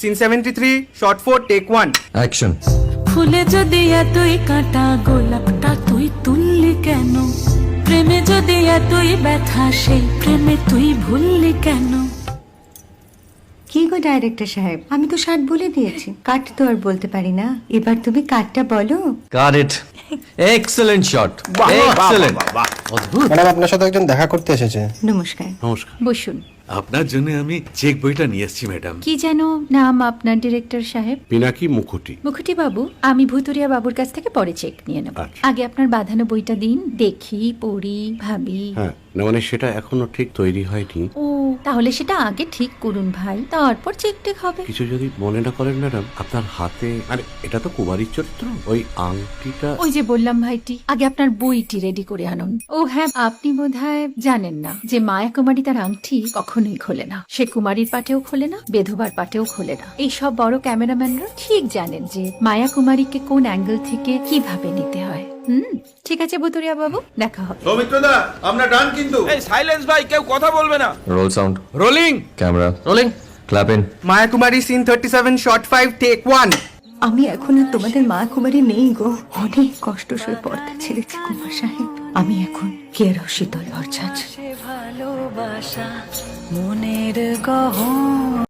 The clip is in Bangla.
Scene 73 short 4 take 1 action. ফুলে যদি এতই কাঁটা গোলাপটা তুই তুললি কেন? প্রেমে যদি এতই ব্যথা সেই প্রেমে তুই ভুললি কেন? কি গো ডাইরেক্টর সাহেব, আমি তো 60 বলে দিয়েছি, কাট তো আর বলতে পারি না, এবার তুমি কাটটা বলো। Got it. Excellent shot, excellent. অদ্ভুত। ম্যাডাম, আপনার সাথে একজন দেখা করতে এসেছে। নমস্কার। নমস্কার। বসুন। আপনার জন্য আমি চেক বইটা নিয়ে এসেছি ম্যাডাম। কি যেন নাম আপনার ডিরেক্টর সাহেব? পিনাকি মুখোটি। মুখুটি বাবু, আমি ভুতুরিয়া বাবুর কাছ থেকে পরে চেক নিয়ে নেব। আচ্ছা। আগে আপনার বাঁধানো বইটা দিন, দেখি, পড়ি, ভাবি। হ্যাঁ, না মানে সেটা এখনো ঠিক তৈরি হয়নি। ও, তাহলে সেটা আগে ঠিক করুন ভাই, তারপর চেক টেক হবে। কিছু যদি মনে না করেন ম্যাডাম, আপনার হাতে, আরে এটা তো কুমারীর চরিত্র, ওই আংটিটা। ওই যে বললাম ভাইটি, আগে আপনার বইটি রেডি করে আনুন। ও হ্যাঁ, আপনি বোধহয় জানেন না যে মায়া কুমারী তার আংটি কখনোই খোলে না। সে কুমারীর পাটেও খোলে না, বেধবার পাটেও খোলে না। এই সব বড় ক্যামেরাম্যানরা ঠিক জানেন যে মায়া কুমারীকে কোন অ্যাঙ্গেল থেকে কিভাবে নিতে হয়। ঠিক আছে ভুতুরিয়া বাবু, দেখা হবে। সৌমিত্রদা, আমরা ডান কিন্তু। এই সাইলেন্স ভাই, কেউ কথা বলবে না। Roll sound, rolling. Camera rolling, clap in. Maya Kumari scene 37 shot 5 take 1 আমি এখন আর তোমাদের মা কুমারী নেই গো, অনেক কষ্ট সয়ে পর্দা ছেড়েছি কুমার সাহেব। আমি এখন কেরো শীতল ভরছাছ। ভালোবাসা মনের গহন।